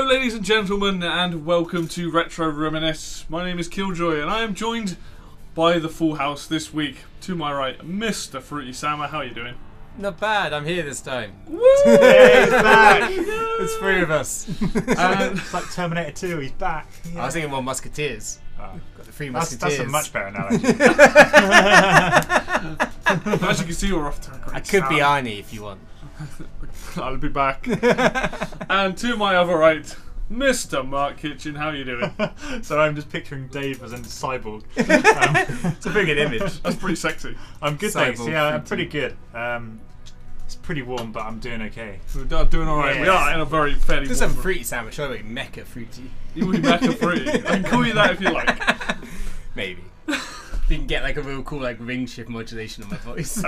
ladies and gentlemen, and welcome to Retro Reminisce. My name is Killjoy, and I am joined by the full house this week. To my right, Mr. Fruity Sammer. How are you doing? Not bad, I'm here this time. Woo! Yeah, he's back! There's three of us. It's like Terminator 2, he's back. I was thinking more Musketeers. Oh. Got the three Musketeers. That's a much better analogy. As you can see, we're off to a great I could start. be Arnie if you want. I'll be back. And to my other right, Mr. Mark Kitchen. How are you doing? So I'm just picturing Dave as a cyborg. It's a very good image. That's pretty sexy. I'm good, thanks. Cyborg Yeah, I'm Fruity. pretty good. It's pretty warm, but I'm doing okay. We're doing alright. Yes. We are in a very fairly There's warm some room. fruity sandwich, I mean Mecha Fruity. You will be back at Fruity. I can call you that if you like. Maybe. You can get like a real cool like ring shift modulation on my voice.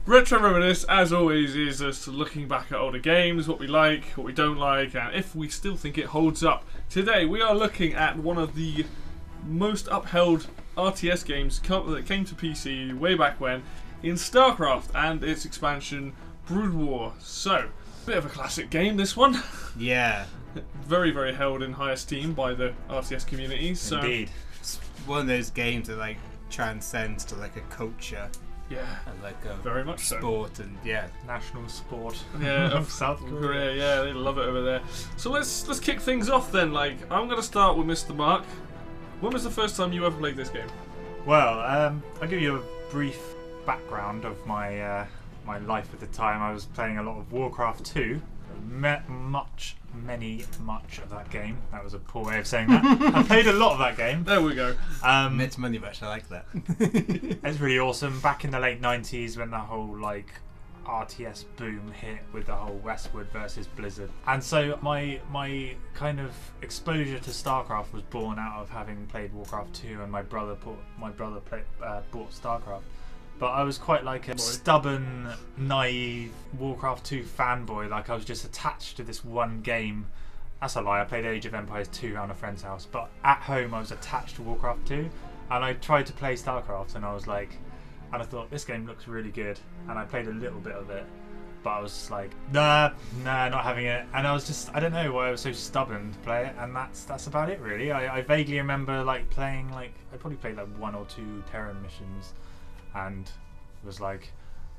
Retro Reminisce, as always, is us looking back at older games, what we like, what we don't like, and if we still think it holds up. Today we are looking at one of the most upheld RTS games that came to PC way back when, in Starcraft and its expansion Brood War. So, bit of a classic game, this one. Yeah. Very, very held in high esteem by the RTS community. So, Indeed. It's one of those games that like transcends to like a culture yeah, and like a very much so. sport and yeah. National sport Yeah, of South Korea. Yeah, they love it over there. So let's kick things off then. Like, I'm gonna start with Mr. Mark. When was the first time you ever played this game? Well, I'll give you a brief background of my my life at the time. I was playing a lot of Warcraft 2. Much of that game. That was a poor way of saying that. I played a lot of that game. There we go. It's money much, I like that. It's really awesome. Back in the late 90s when the whole like RTS boom hit with the whole Westwood versus Blizzard. And so my kind of exposure to StarCraft was born out of having played Warcraft 2, and my brother bought StarCraft. But I was quite like a stubborn, naive Warcraft 2 fanboy. Like I was just attached to this one game. That's a lie. I played Age of Empires 2 around a friend's house. But at home I was attached to Warcraft 2. And I tried to play StarCraft and I was like... And I thought, this game looks really good. And I played a little bit of it. But I was just like, nah, not having it. And I was just... I don't know why I was so stubborn to play it. And that's about it really. I vaguely remember like playing like... I probably played like 1 or 2 Terran missions. And was like,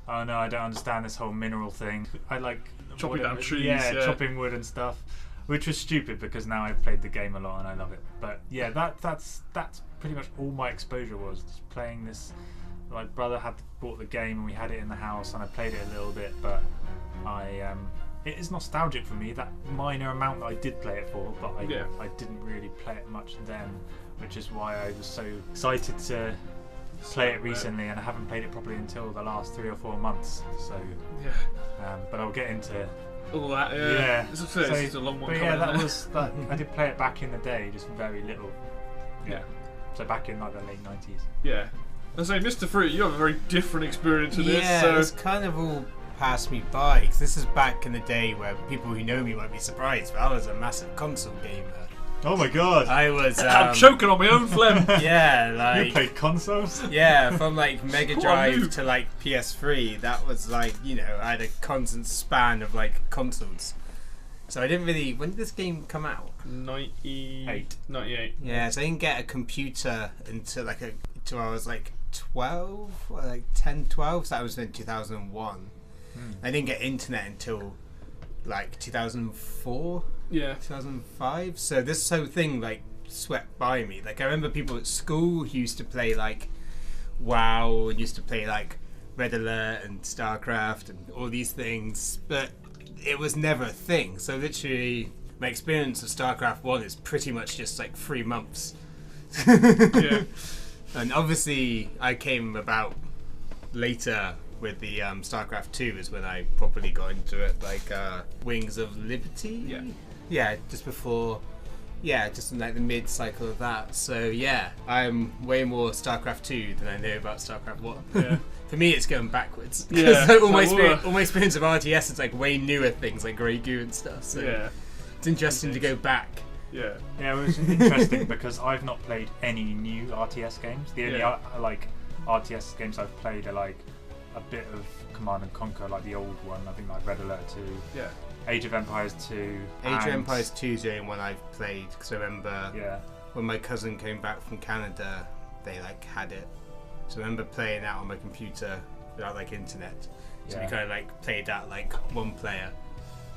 oh no, I don't understand this whole mineral thing. I like Chopping down trees, yeah, chopping wood and stuff, which was stupid because now I've played the game a lot and I love it. But yeah, that's pretty much all my exposure was just playing this. My brother had bought the game and we had it in the house and I played it a little bit, but it is nostalgic for me, that minor amount that I did play it for, but I didn't really play it much then, which is why I was so excited to play it recently, and I haven't played it properly until the last 3 or 4 months. So, Yeah. But I'll get into All that, yeah. yeah. It's a long one. But coming yeah, that there. was that. I did play it back in the day, just very little. Yeah. So back in like the late 90s. Yeah. I say, Mr. Fruit, you have a very different experience with Yeah, this. it's kind of all passed me by, because this is back in the day where people who know me might be surprised, but I was a massive console gamer. Oh my god! I was. I'm choking on my own phlegm. Yeah, You like. played consoles? Yeah, from like Mega What a noob. Drive to like PS3, that was like, you know, I had a constant span of like consoles. So I didn't really. When did this game come out? 98. Yeah, so I didn't get a computer until until I was like 12, or like 10, 12. So that was in 2001. I didn't get internet until like 2004. Yeah. 2005. So this whole thing like swept by me. Like I remember people at school who used to play like WoW and used to play like Red Alert and StarCraft and all these things, but it was never a thing. So literally my experience of StarCraft 1 is pretty much just like 3 months. Yeah. And obviously I came about later with the StarCraft 2 is when I properly got into it, like Wings of Liberty. Yeah, just before, just in like the mid-cycle of that. So yeah, I'm way more StarCraft 2 than I know about StarCraft 1. Yeah. For me, it's going backwards. Yeah. Like, all my experience of RTS is like way newer things, like Grey Goo and stuff. So Yeah. it's interesting to go back. Yeah. Yeah, it was interesting because I've not played any new RTS games. The only like RTS games I've played are like a bit of Command and Conquer, like the old one. I think like Red Alert 2, Yeah. Age of Empires 2. Age of and- Empires 2 is the only one I've played because I remember Yeah. when my cousin came back from Canada, they like had it. So I remember playing that on my computer without like internet. So we Yeah. kind of like played that like one player.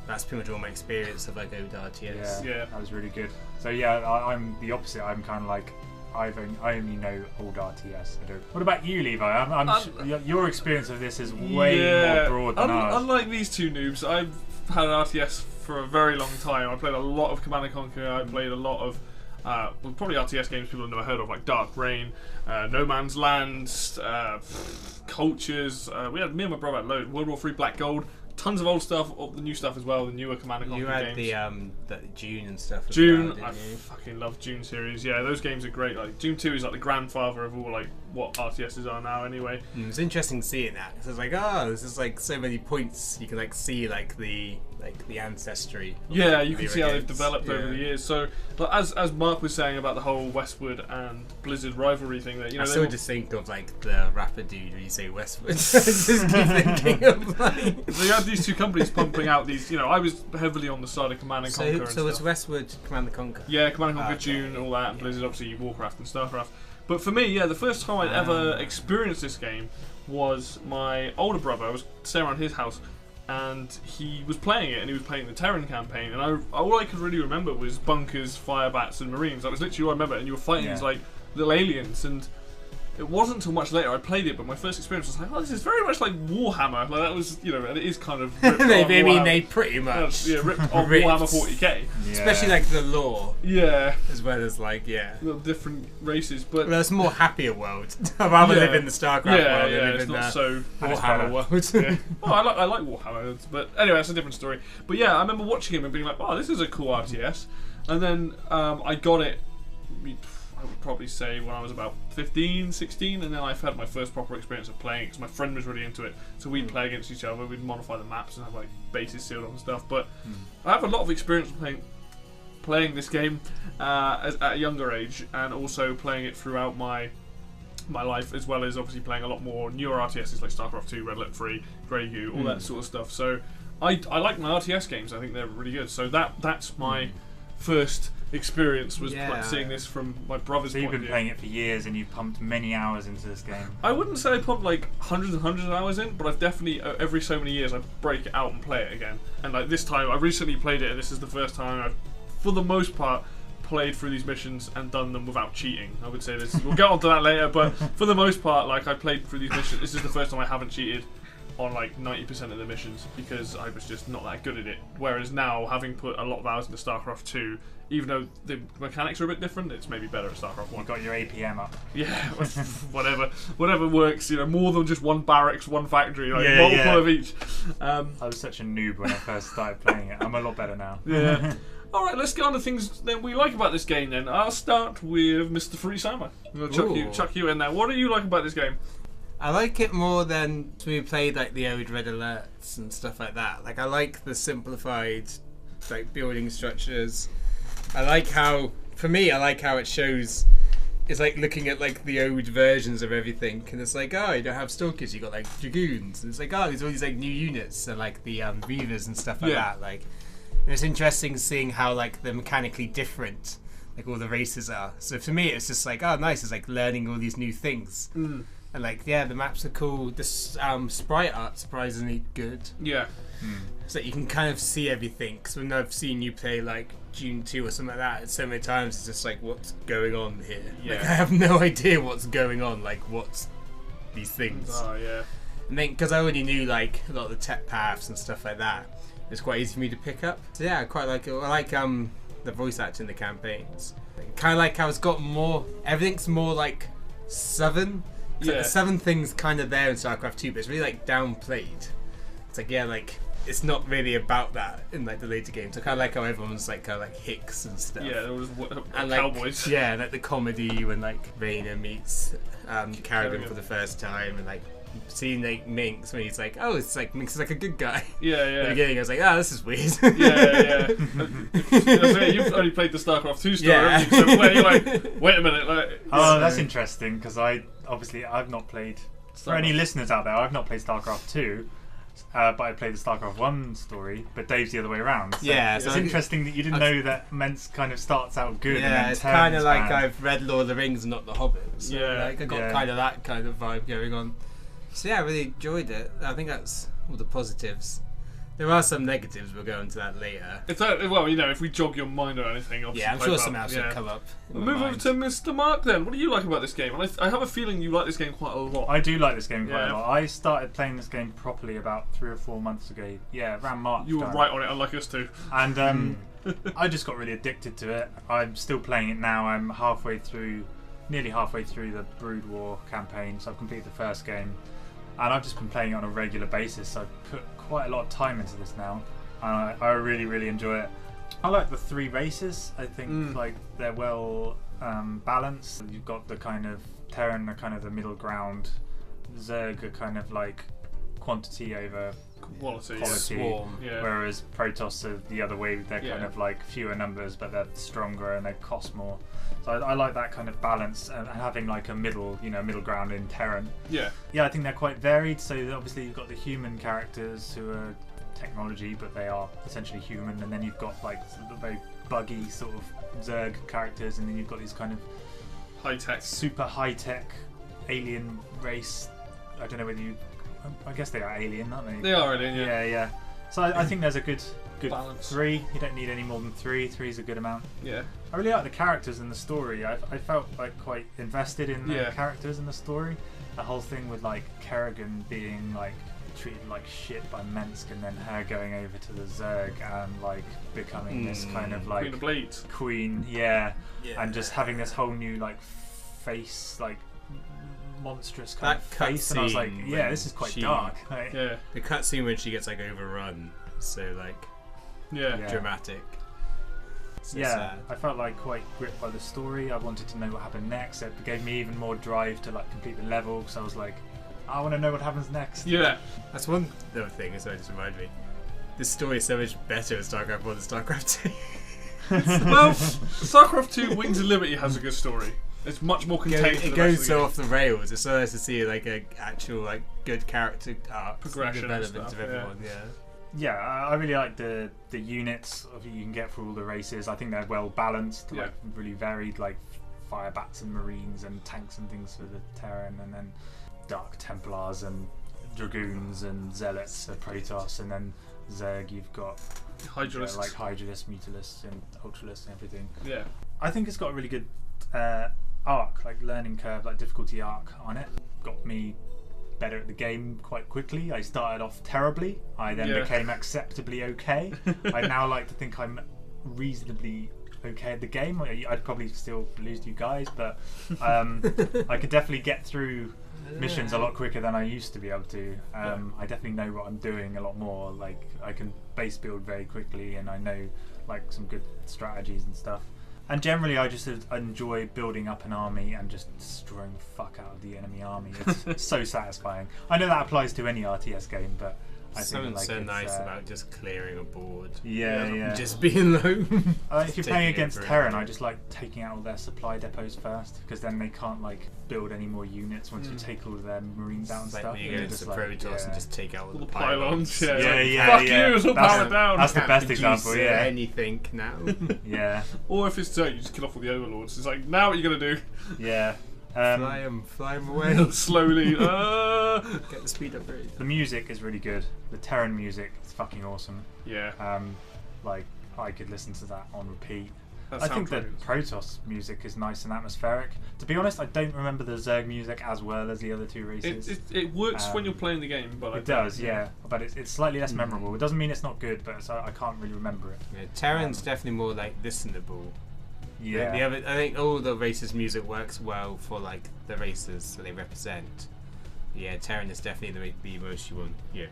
That's pretty much all my experience of like old RTS. Yeah. That was really good. So yeah, I'm the opposite. I'm kind of like I only know old RTS. I don't. What about you, Levi? Your experience of this is way more broad than ours. Unlike these two noobs, I've had an RTS for a very long time. I played a lot of Command and Conquer. I played a lot of probably RTS games people have never heard of, like Dark Reign, No Man's Land, Cultures. Me and my brother had loads. World War 3, Black Gold. Tons of old stuff, all the new stuff as well, the newer Command and Conquer games. You had the June and stuff as June, well, I didn't you? fucking love June series. Yeah, those games are great. Like June 2 is like the grandfather of all like what RTSs are now anyway. It's interesting seeing that because it's like, oh, this is like so many points you can like see like the ancestry. Yeah, you can the see how they've games. developed over the years. So, but as Mark was saying about the whole Westwood and Blizzard rivalry thing, that I they still were- just think of like the rapper dude when you say Westwood. I just keep thinking of like. So you had these two companies pumping out these. I was heavily on the side of Command and Conquer. So and it's stuff. Westwood Command and Conquer. Yeah, Command and Conquer, Okay. June, all that, and Blizzard, obviously Warcraft and Starcraft. But for me, yeah, the first time I'd ever experienced this game was my older brother. I was staying around his house, and he was playing it, and he was playing the Terran campaign, and all I could really remember was bunkers, firebats, and marines. That was literally all I remember, and you were fighting these like little aliens, and it wasn't until much later I played it, but my first experience was like, oh, this is very much like Warhammer. Like that was, and it is kind of ripped off they Warhammer. pretty much. ripped off Ripped. Warhammer 40k. Yeah. Especially like the lore, Yeah, as well as like little different races, but Well, it's a more happier world. I'd rather live in the Starcraft world than live it's in not the so. Warhammer world. Yeah. Well, I like Warhammer, but anyway, that's a different story. But yeah, I remember watching him and being like, "Oh, this is a cool RTS," and then I got it. I would probably say when I was about 15, 16, and then I've had my first proper experience of playing it because my friend was really into it. So we'd play against each other, we'd modify the maps and have like bases sealed on and stuff. But I have a lot of experience playing this game at a younger age, and also playing it throughout my life, as well as obviously playing a lot more newer RTSs like StarCraft 2, Red Alert 3, Grey Goo, all that sort of stuff. So I like my RTS games. I think they're really good. So that's my first experience was seeing this from my brother's So point you've been of view. playing it for years, and you've pumped many hours into this game. I wouldn't say I pumped like hundreds and hundreds of hours in, but I've definitely every so many years I break it out and play it again. And like this time, I recently played it, and this is the first time I've, for the most part, played through these missions and done them without cheating. I would say this. We'll get onto that later, but for the most part, like I played through these missions. This is the first time I haven't cheated on like 90% of the missions because I was just not that good at it. Whereas now, having put a lot of hours into StarCraft 2, even though the mechanics are a bit different, it's maybe better at StarCraft 1. You've got your APM up. Yeah, whatever works. More than just one barracks, one factory, like Yeah, multiple yeah. of each. I was such a noob when I first started playing it. I'm a lot better now. Yeah. All right, let's get on to things that we like about this game. Then I'll start with Mr. Free Summer. I'm gonna chuck you in there. What do you like about this game? I like it more than we played like the old Red Alerts and stuff like that. Like I like the simplified like building structures. I like how it shows. It's like looking at like the old versions of everything, and it's like, oh, you don't have stalkers, you got like dragoons, and it's like, oh, there's all these like new units, and like the reavers and stuff like that. Like, and it's interesting seeing how like they're mechanically different, like all the races are. So for me, it's just like, oh, nice. It's like learning all these new things, and like yeah, the maps are cool. This sprite art surprisingly good. Yeah. So you can kind of see everything. Because when I've seen you play like June 2 or something like that, it's so many times it's just like, what's going on here? Yeah. Like I have no idea what's going on. Like what's these things? Oh yeah. And then because I already knew like a lot of the tech paths and stuff like that, it's quite easy for me to pick up. So yeah, I quite like it. I like the voice acting in the campaigns. Kind of like how it's got more. Everything's more like southern. It's like the southern thing's kind of there in StarCraft 2, but it's really like downplayed. It's like yeah, like. It's not really about that in like the later games. I kind of like how everyone's like kind of like hicks and stuff. Yeah, there was and like, cowboys. Yeah, like the comedy when like Raina meets Kerrigan for the first time, and like seeing like Minx when he's like, oh, it's like Minx is like a good guy. Yeah, At the beginning, I was like, this is weird. Yeah. You've only played the StarCraft 2 story, haven't you? So where you're like, wait a minute. Like, Oh, that's interesting because I've not played For any listeners out there, I've not played StarCraft 2, but I played the StarCraft 1 story, but Dave's the other way around. So Yeah, it's so interesting that you didn't know that Mentz kind of starts out good. And Yeah, then it's kind of turns like bad. I've read Lord of the Rings and not The Hobbit. So Yeah. like, I got Yeah. kind of that kind of vibe going on. So yeah, I really enjoyed it. I think that's all the positives. There are some negatives, we'll go into that later. It's well, you know, if we jog your mind or anything, obviously. Yeah, I'm pipe sure up. some else will come up. in We'll my move over mind. to Mr. Mark then. What do you like about this game? And I have a feeling you like this game quite a lot. I do like this game quite Yeah. a lot. I started playing this game properly about 3 or 4 months ago. Yeah, around March. You were time. right on it, unlike us too. And I just got really addicted to it. I'm still playing it now. I'm nearly halfway through the Brood War campaign, so I've completed the first game. And I've just been playing it on a regular basis. I've put quite a lot of time into this now. And I really, really enjoy it. I like the 3 races. I think like they're well balanced. You've got the kind of Terran, the kind of the middle ground. Zerg are kind of like quantity over Quality. quality. Swarm. Yeah. Whereas Protoss are the other way. They're kind Yeah. of like fewer numbers, but they're stronger and they cost more. So I like that kind of balance and having like a middle ground in Terran. Yeah. Yeah, I think they're quite varied. So obviously you've got the human characters who are technology, but they are essentially human, and then you've got like the very buggy sort of Zerg characters, and then you've got these kind of High tech. super high-tech alien race. I don't know whether you... I guess they are alien, aren't they? They are alien, yeah. Yeah. So I think there's a good Balance. 3. You don't need any more than 3. 3 is a good amount. Yeah. I really like the characters and the story. I felt like quite invested in the Yeah. characters and the story. The whole thing with like Kerrigan being like treated like shit by Mensk, and then her going over to the Zerg and like becoming this kind of like Queen of Blades. queen, and just having this whole new like face, like monstrous kind That of face, and I was like, cutscene yeah, when this is quite she- dark. Like, Yeah. The cutscene when she gets like overrun, so like Yeah. Yeah. dramatic. So yeah, sad. I felt like quite gripped by the story. I wanted to know what happened next. It gave me even more drive to like complete the level, because I was like, I want to know what happens next. Yeah. That's one other thing, so it just reminded me. This story is so much better in StarCraft 1 than StarCraft 2. Well, StarCraft 2 Wings of Liberty has a good story. It's much more contained. It goes so off the rails. It's so nice to see like a actual like good character arc, Progression and development stuff, of everyone. Yeah. Yeah, I really like the units you can get for all the races. I think they're well balanced, like really varied, like fire bats and marines and tanks and things for the Terran, and then Dark Templars and Dragoons and Zealots for Protoss, and then Zerg you've got Hydralists. like Hydralists, Mutalists and Ultralists and everything. Yeah. I think it's got a really good arc, like learning curve, like difficulty arc on it. Got me better at the game quite quickly. I started off terribly. I then became acceptably okay. I now like to think I'm reasonably okay at the game. I'd probably still lose to you guys, but I could definitely get through missions a lot quicker than I used to be able to. I definitely know what I'm doing a lot more. Like I can base build very quickly, and I know like some good strategies and stuff. And generally, I just enjoy building up an army and just destroying the fuck out of the enemy army. It's so satisfying. I know that applies to any RTS game, but I Something think like so it's, nice about just clearing a board. Yeah. Just being low. If you're playing taking it against for Terran, it. I just like taking out all their supply depots first, because then they can't like build any more units once you take all of their marines out and It's like stuff. when you and go you're into just Protoss and just take out all All the the pylons. Yeah. Yeah, Fuck yeah. you, it's all That's- powered down. that's the Can't best produce example, yeah. anything now. Yeah, Or if it's Zerg, you just kill off all the overlords. It's like, now what are you going to do? yeah. fly them away. Slowly. Get the speed upgrade. The music is really good. The Terran music is fucking awesome. Yeah. Like I could listen to that on repeat. That I think the soundtrack is- Protoss music is nice and atmospheric. To be honest, I don't remember the Zerg music as well as the other two races. It works when you're playing the game, but It does, yeah. But it's slightly less memorable. It doesn't mean it's not good, but I can't really remember it. Yeah, Terran's definitely more like listenable. Yeah. The other, I think all the races' music works well for like the races that they represent. Yeah, Terran is definitely the most you want. Yeah,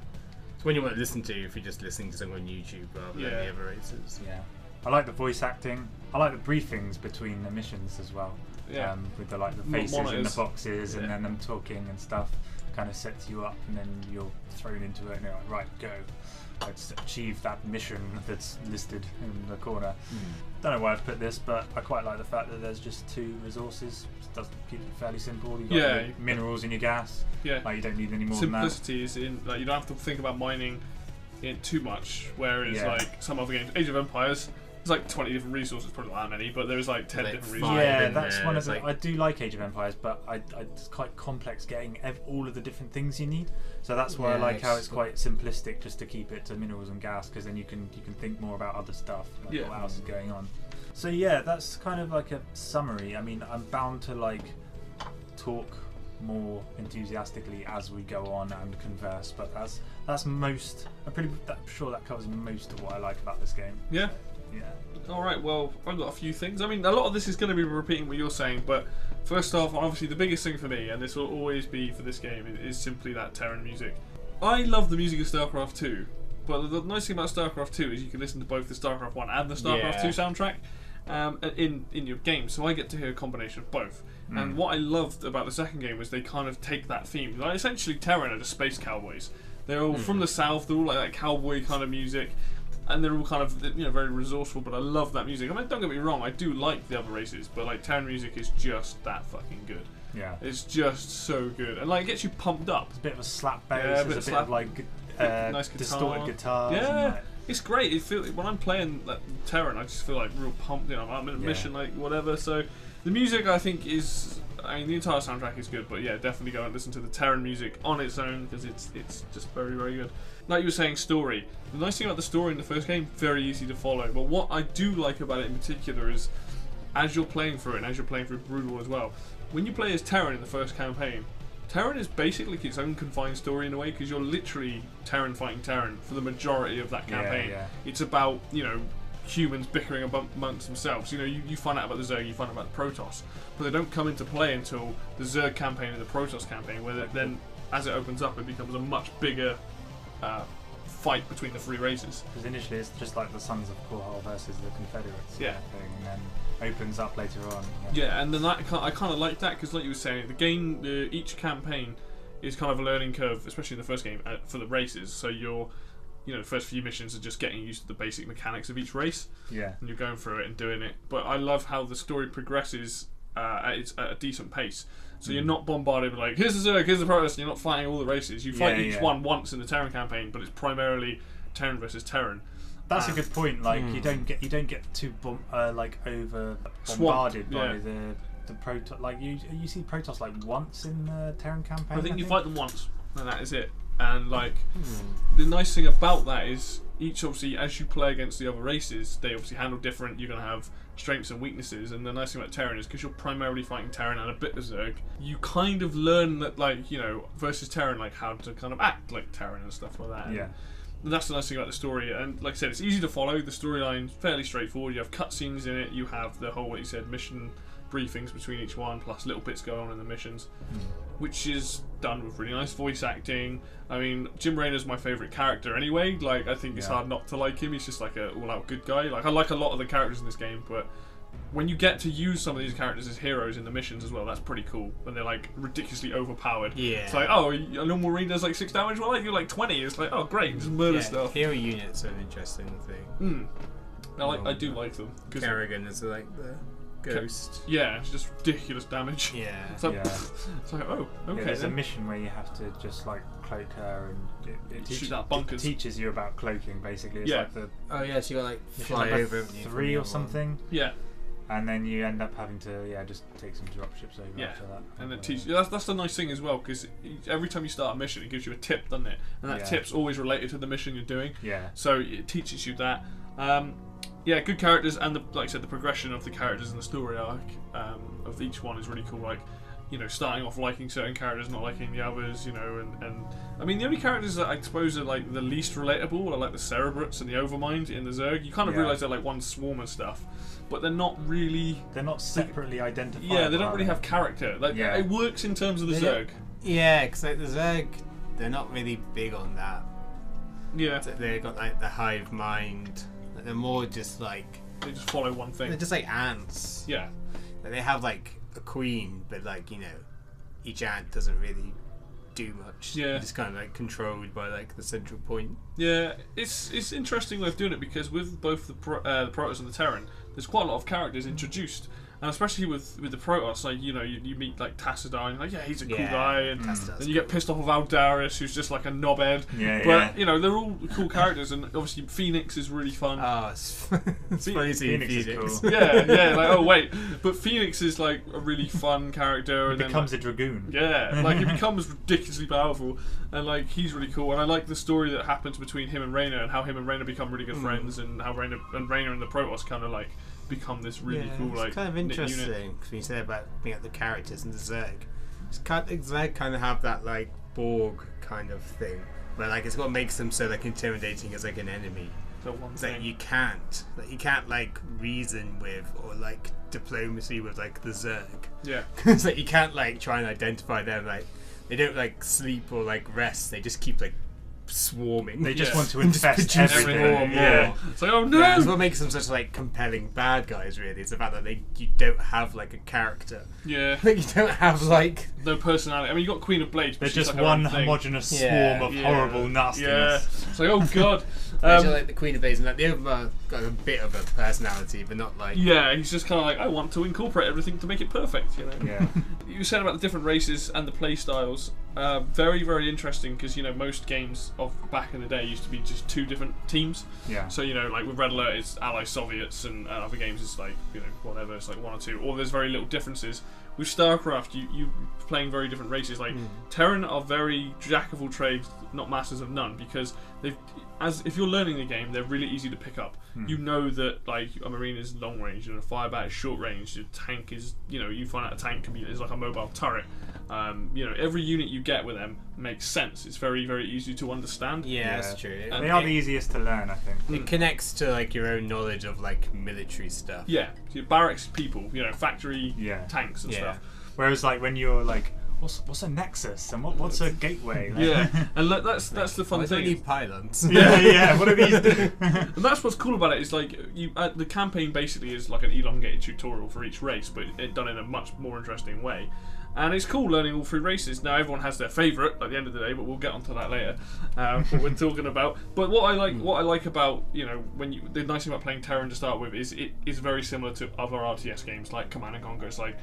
it's when you want to listen to if you're just listening to something on YouTube rather than the other races. Yeah. I like the voice acting. I like the briefings between the missions as well. Yeah. With the like the faces in the Monitors. boxes and Yeah. then them talking and stuff. kind of sets you up, and then you're thrown into it, and you're like, right, go. Let's achieve that mission that's listed in the corner. Don't know why I've put this, but I quite like the fact that there's just 2 resources. It does keep it fairly simple. You've got your minerals and your gas. Yeah. Like, you don't need any more Simplicity is in, like, you don't have to think about mining it too much, whereas like some other games, Age of Empires, there's like 20 different resources, probably not that many, but there's like 10 different resources. Yeah, that's one of the. I do like Age of Empires, but it's quite complex getting all of the different things you need. So that's why I like how it's quite simplistic, just to keep it to minerals and gas, because then you can think more about other stuff, like what else is going on. So yeah, that's kind of like a summary. I mean, I'm bound to like talk more enthusiastically as we go on and converse, but that's most. I'm sure that covers most of what I like about this game. Yeah. Yeah. Alright, well, I've got a few things. I mean, a lot of this is going to be repeating what you're saying, but first off, obviously the biggest thing for me, and this will always be for this game, is simply that Terran music. I love the music of StarCraft 2, but the nice thing about StarCraft 2 is you can listen to both the StarCraft 1 and the StarCraft 2 soundtrack in your game, so I get to hear a combination of both. And what I loved about the second game was they kind of take that theme. Like, essentially, Terran are just space cowboys. They're all from the south, they're all like that cowboy kind of music. And they're all kind of, very resourceful, but I love that music. I mean, don't get me wrong, I do like the other races, but like Terran music is just that fucking good. Yeah. It's just so good. And like, it gets you pumped up. It's a bit of a slap bass, there's a bit of like nice guitar. distorted guitars. Yeah. It's great. When I'm playing like, Terran, I just feel like real pumped. I'm in a mission, like whatever. So the music, I think, is. I mean, the entire soundtrack is good, but yeah, definitely go and listen to the Terran music on its own, because it's just very, very good. Like you were saying, story. The nice thing about the story in the first game, very easy to follow. But what I do like about it in particular is, as you're playing through it, and as you're playing through Broodwar as well, when you play as Terran in the first campaign, Terran is basically its own confined story in a way, because you're literally Terran fighting Terran for the majority of that campaign. Yeah. It's about, humans bickering amongst themselves. You find out about the Zerg, you find out about the Protoss, but they don't come into play until the Zerg campaign and the Protoss campaign, where then, as it opens up, it becomes a much bigger fight between the 3 races. Because initially it's just like the Sons of Korhal versus the Confederates. Yeah. Thing, and then opens up later on. Yeah, and then I kind of like that, because like you were saying, the game, each campaign is kind of a learning curve, especially in the first game, for the races. So you're, the first few missions are just getting used to the basic mechanics of each race. Yeah. And you're going through it and doing it. But I love how the story progresses at a decent pace. So you're not bombarded with like, here's the Zerg, here's the Protoss, and you're not fighting all the races. You fight each one once in the Terran campaign, but it's primarily Terran versus Terran. That's a good point. Like you don't get too over bombarded by the Protoss. Like you see Protoss like once in the Terran campaign. I think you fight them once, and that is it. And like the nice thing about that is each, obviously, as you play against the other races, they obviously handle different. You're gonna have strengths and weaknesses, and the nice thing about Terran is because you're primarily fighting Terran and a bit of Zerg, you kind of learn that, like, versus Terran, like how to kind of act like Terran and stuff like that. Yeah. And that's the nice thing about the story, and like I said, it's easy to follow. The storyline's fairly straightforward. You have cutscenes in it. You have the whole, what you said, mission briefings between each one, plus little bits going on in the missions, which is done with really nice voice acting. I mean, Jim Raynor's my favourite character anyway. Like, I think it's hard not to like him. He's just like a all-out good guy. Like, I like a lot of the characters in this game, but when you get to use some of these characters as heroes in the missions as well, that's pretty cool. When they're like ridiculously overpowered. Yeah. It's like, oh, a normal marine does like 6 damage, well, I do like 20. It's like, oh, great, just murder stuff. Hero units are an interesting thing. I do like them. Kerrigan is like the ghost. Yeah, it's just ridiculous damage. Yeah. It's like, it's like, oh, okay. Yeah, there's a mission where you have to just like cloak her, and it teaches you about cloaking basically. It's like the so you got like fly over 3 or something. Yeah. And then you end up having to just take some dropships over after that. And it teaches you. That's the nice thing as well, because every time you start a mission, it gives you a tip, doesn't it? And that tip's always related to the mission you're doing. Yeah. So it teaches you that. Good characters, and like I said, the progression of the characters in the story arc of each one is really cool. Like, starting off liking certain characters, not liking the others, and I mean, the only characters that I suppose are like the least relatable are like the Cerebrates and the Overmind in the Zerg. You kind of realise they're like one swarm and stuff, but they're not separately identified. Yeah, they don't really have character. Like, it works in terms of the Zerg. Yeah, because like the Zerg, they're not really big on that. Yeah. So they've got like the hive mind. Like, they're more just like, they just follow one thing. They're just like ants. Yeah. Like, they have like a queen, but like each ant doesn't really do much. Yeah. You're just kind of like controlled by like the central point. Yeah, it's interesting way of doing it because with both the Protoss and the Terran, there's quite a lot of characters introduced. And especially with the Protoss, like, you know, you meet like Tassadar, and you're like, yeah, he's a cool guy, and then you get pissed off with Aldaris, who's just like a knobhead. But you know, they're all cool characters, and obviously Phoenix is really fun. Oh, it's funny seeing Phoenix is cool. Yeah, like, oh wait, but Phoenix is like a really fun character, and He becomes then, a dragoon. yeah, like he becomes ridiculously powerful, and like he's really cool. And I like the story that happens between him and Reyna, and how him and Reyna become really good friends, and how Reyna and the Protoss kind of like become this really cool, like, it's kind of interesting because when you say about being at the characters and the Zerg, Zerg kind of have that like Borg kind of thing, where like it's what makes them so like intimidating as like an enemy. That you can't like reason with or like diplomacy with like the Zerg. Yeah, it's like you can't like try and identify them. Like they don't like sleep or like rest. They just keep like swarming. They just want to And just infest produce everything. more and more. Yeah. it's like, oh no. Yeah, it's what makes them such like compelling bad guys. Really, it's the fact that you don't have like a character. Yeah. Like you don't have like No personality. I mean, you got Queen of Blades. They're but she's just like her one own thing. homogenous swarm Yeah. of Yeah. horrible Yeah. nastiness. It's like, oh god. actually, like the Queen of Blades, and like the other got a bit of a personality, but not like. Yeah, he's just kind of like, I want to incorporate everything to make it perfect, you know. Yeah. You said about the different races and the play styles. Very, very interesting because, you know, most games of back in the day used to be just two different teams. Yeah. So, you know, like with Red Alert, it's Allies, Soviets, and other games it's like, you know, whatever, it's like one or two. Or there's very little differences. With StarCraft, you playing very different races. Like Terran are very jack of all trades, not masters of none, because if you're learning the game, they're really easy to pick up. You know that like a Marine is long range and a Firebat is short range. Your tank is, you know, you find out a tank is like a mobile turret. You know, every unit you get with them makes sense. It's very, very easy to understand. Yeah, that's true. And They are the easiest to learn, I think. It connects to like your own knowledge of like military stuff. Yeah, your barracks people, you know, factory tanks and stuff. Whereas like when you're like, what's a nexus and what's a gateway? Like, Yeah, and that's the fun I don't thing. need pylons. yeah. What do these do? And that's what's cool about it is like the campaign basically is like an elongated tutorial for each race, but it done in a much more interesting way. And it's cool learning all three races. Now everyone has their favourite at the end of the day, but we'll get onto that later. What we're talking about. But what I like about, you know, the nice thing about playing Terran to start with is it is very similar to other RTS games like Command and Conquer. It's like,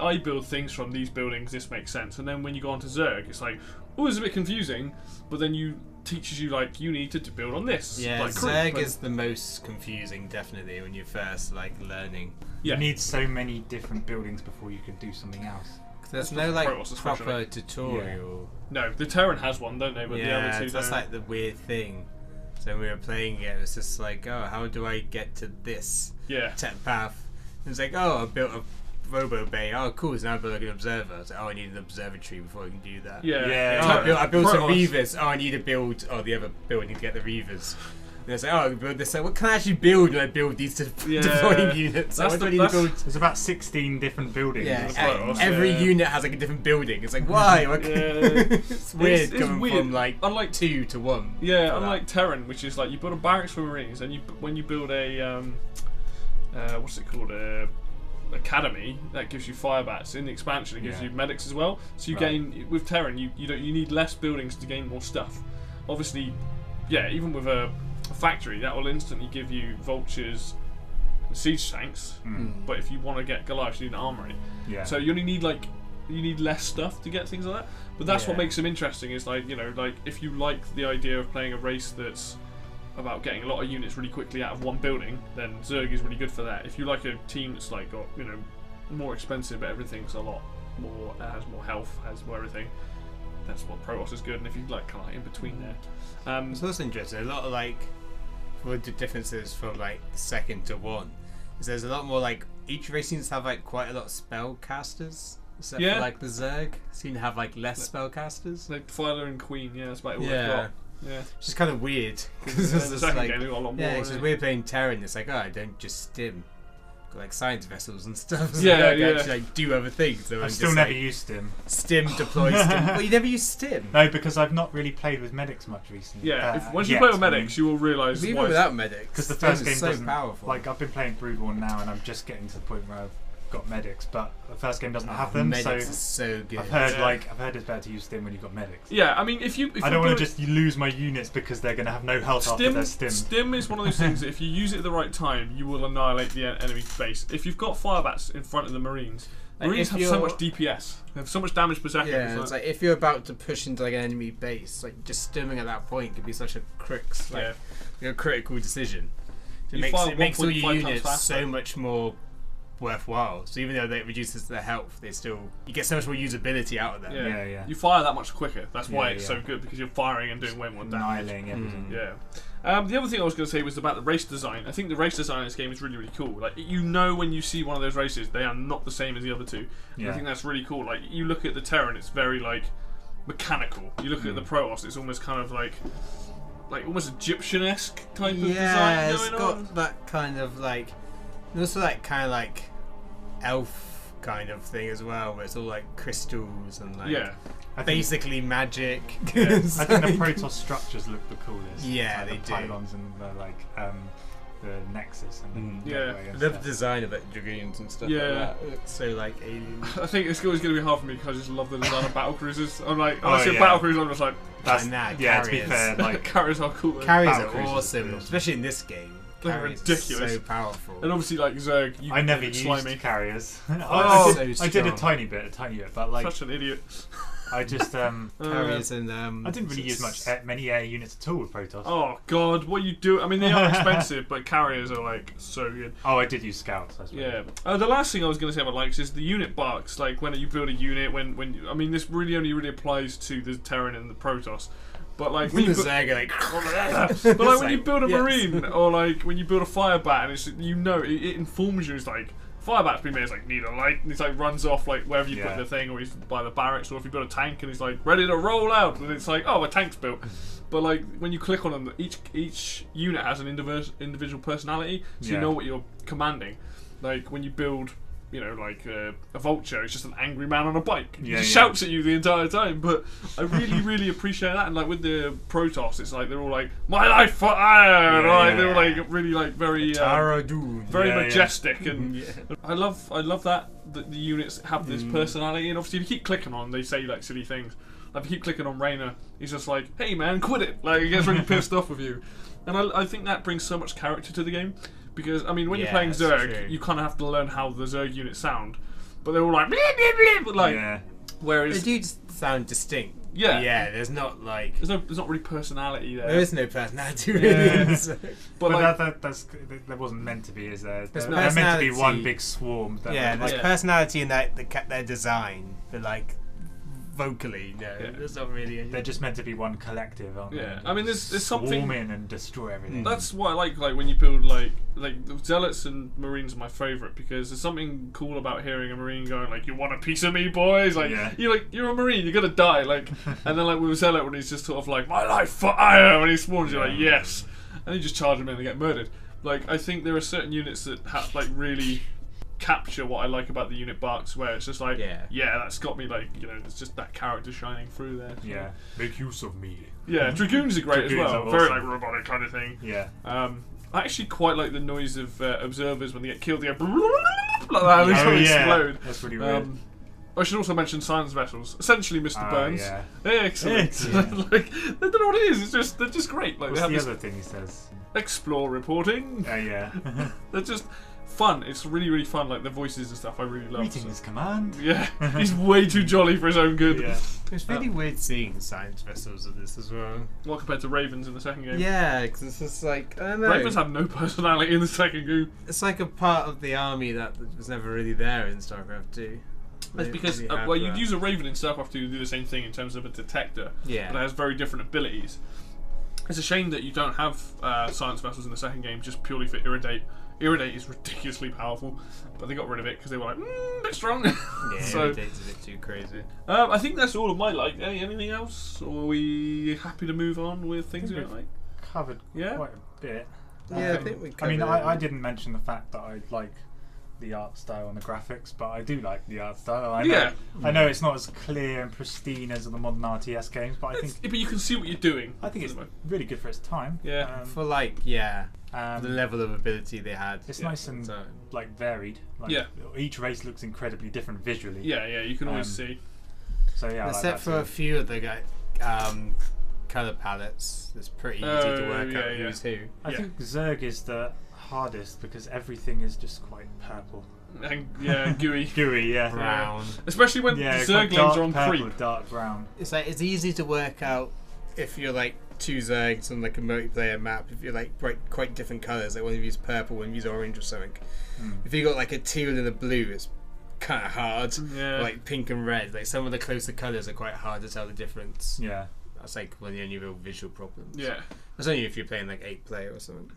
I build things from these buildings, this makes sense. And then when you go on to Zerg, it's like, oh, it's a bit confusing, but then teaches you like you need to build on this. Yeah, like, Zerg is the most confusing, definitely, when you're first like learning. Yeah. You need so many different buildings before you can do something else. There's no like Protoss especially. proper tutorial. No, the Terran has one, don't they? But the other two that's don't. like the weird thing. So when we were playing it, was just like, oh, how do I get to this tech path? And it's like, oh, I built a Robo Bay. Oh, cool. So now I built like an observer. It's like, oh, I need an observatory before I can do that. Yeah. I built some Protoss. Reavers. Oh, I need to build the other building to get the Reavers. And it's like, oh, I can build this. Like, what can I actually build when I build these deploying units? Like, what do I need to build? There's about 16 different buildings. Yeah, every unit has like a different building. It's like, why? It's weird It's coming weird. from like Unlike 2 to 1. Yeah, unlike Terran, which is like you build a barracks for Marines, and when you build a what's it called, academy, that gives you Firebats. In the expansion, it gives you medics as well. So you gain with Terran, you need less buildings to gain more stuff. Obviously, even with a factory, that will instantly give you vultures and siege tanks. But if you want to get Goliath, you need an armory. So you only need you need less stuff to get things like that. But that's what makes them interesting. Is like, you know, like if you like the idea of playing a race that's about getting a lot of units really quickly out of one building, then Zerg is really good for that. If you like a team that's like got, you know, more expensive but everything's a lot more, has more health, has more everything, that's what Protoss is good. And if you like kind of in between there, it's also interesting. A lot of like the differences from like 2nd to 1 is there's a lot more like each race seems to have like quite a lot of spellcasters. Except for like the Zerg seem to have like less spellcasters. Like Filer and Queen, that's about all they've got. Yeah, which is kind of weird. Because the second game, they've got a lot more. Yeah, because we're playing Terran. It's like, oh, I don't just stim. Got like science vessels and stuff. So Yeah, I can actually like do other things. So I've still never used stim. Stim, deploy, stim. Well, you never use stim. No, because I've not really played with medics much recently. Yeah, once you play with medics, you will realise. Even without medics, because the first game is so doesn't. powerful. Like I've been playing Brood War now, and I'm just getting to the point where got medics, but the first game doesn't have them. Medics so are so good. I've heard it's better to use stim when you've got medics. Yeah, I mean, if I don't want to just lose my units because they're going to have no health after their stim. Stim is one of those things that if you use it at the right time, you will annihilate the enemy base. If you've got firebats in front of the Marines have so much DPS. They have so much damage per second. Yeah, it's like if you're about to push into like an enemy base, like just stimming at that point could be such a critical decision. It makes all your units so much more worthwhile. So even though that reduces their health, you get so much more usability out of them. Yeah. You fire that much quicker. That's why it's so good, because you're firing and doing way more damage. Annihilating everything. Yeah. The other thing I was going to say was about the race design. I think the race design in this game is really, really cool. Like, you know when you see one of those races, they are not the same as the other two. I think that's really cool. Like, you look at the Terran, it's very like mechanical. You look at the Protoss, it's almost kind of like almost Egyptian-esque type of design going on. Yeah, it's got that kind of like, also that kind of like elf kind of thing as well, where it's all like crystals and like basically magic. Yeah. I think the Protoss structures look the coolest. Yeah, like they the do. pylons and the the Nexus and the gateway and the stuff. design of it, dragoons and stuff like that. It looks so like alien. I think it's always going to be hard for me because I just love the design of battle cruisers. I'm like, when I see a battle cruiser, I'm just like, to be fair, like carriers are cool. Carriers are awesome, especially in this game. They're ridiculous. So powerful. And obviously, like Zerg, I never used slimy carriers. I did a tiny bit, but like such an idiot. I just carriers and I didn't really use many air units at all with Protoss. Oh god, what you do? I mean, they are expensive, but carriers are like so good. Oh, I did use scouts. I suppose. Yeah. The last thing I was going to say about likes is the unit barks. Like when you build a unit, I mean, this really only applies to the Terran and the Protoss. But like when you when you build a Marine or like when you build a Firebat, and it's it informs you. It's like Firebat's been made. It's like need a light, and he's like runs off like wherever you put the thing, or he's by the barracks, or if you build a tank and he's like ready to roll out, and it's like a tank's built. But like when you click on them, each unit has an individual personality, so you know what you're commanding. Like when you build, like a vulture, it's just an angry man on a bike. He just shouts at you the entire time. But I really, really appreciate that. And like with the Protoss, it's like they're all like, "My life for iron!" They're all like really like very, very majestic. And I love that the units have this personality. And obviously, if you keep clicking on, they say like silly things. Like if you keep clicking on Reyna, he's just like, "Hey man, quit it!" Like he gets really pissed off with you. And I think that brings so much character to the game. Because, I mean, when you're playing Zerg, you kind of have to learn how the Zerg units sound. But they're all like, bleep, bleep, bleep, like whereas... They do sound distinct. Yeah, there's not like... There's not really personality there. There is no personality really. But like, that wasn't meant to be, is there? They're meant to be one big swarm. There's personality in their design, but like... vocally, there's not really. They're just meant to be one collective, aren't they? I mean, there's something. Swarm in and destroy everything. That's what I like when you build like the Zealots and Marines are my favourite because there's something cool about hearing a Marine going like, "You want a piece of me, boys?" Like you're a Marine, you're gonna die. Like, and then like with Zealot when he's just sort of like, "My life for iron," when he spawns, you're like, "Yes," and you just charge him in and get murdered. Like I think there are certain units that have like really capture what I like about the unit barks, where it's just like, that's got me like, it's just that character shining through there. So. Yeah, make use of me. Yeah, Dragoons are great Dragoons as well. are Very awesome. like robotic kind of thing. Yeah. I actually quite like the noise of observers when they get killed. They go like that, and they explode. That's pretty weird. I should also mention science vessels. Essentially, Mr. Burns. Yeah. Excellent. Like I don't know what it is. They're just great. Like what's the other thing he says? Explore reporting. Yeah. They're just fun. It's really, really fun. Like the voices and stuff, I really love. Meeting his command. Yeah, he's way too jolly for his own good. Yeah. It's really weird seeing science vessels of this as well. Well, compared to Ravens in the second game. Yeah, because it's just like, I don't know. Ravens have no personality in the second game. It's like a part of the army that was never really there in StarCraft 2. That's because you'd use a Raven in StarCraft 2 to do the same thing in terms of a detector. Yeah. But it has very different abilities. It's a shame that you don't have science vessels in the second game just purely for Irridate. Irridate is ridiculously powerful, but they got rid of it because they were like, a bit strong. Yeah, so, Irridate's a bit too crazy. I think that's all of my like. Anything else? Or are we happy to move on with things we don't like? Covered quite a bit. Yeah, I think we covered I mean, I didn't mention the fact that I like the art style and the graphics, but I do like the art style. I know it's not as clear and pristine as the modern RTS games, but but you can see what you're doing. I think it's really good for its time. Yeah. For like the level of ability they had. It's nice and like varied. Like, each race looks incredibly different visually. Yeah, you can always see. So yeah, except for a few of the color palettes, it's pretty easy to work out who's who. I think Zerg is the hardest because everything is just quite purple. And gooey. Gooey, yeah. Brown. Especially when Zerglings are on purple, creep. dark brown. It's like it's easy to work out if you're like two Zergs on like a multiplayer map. If you're like quite different colours, like one of you's purple, one of you's orange or something. If you got like a teal and a blue, it's kind of hard. Yeah. Like pink and red, like some of the closer colours are quite hard to tell the difference. Yeah. That's like one of the only real visual problems. Yeah. That's only if you're playing like 8-player or something.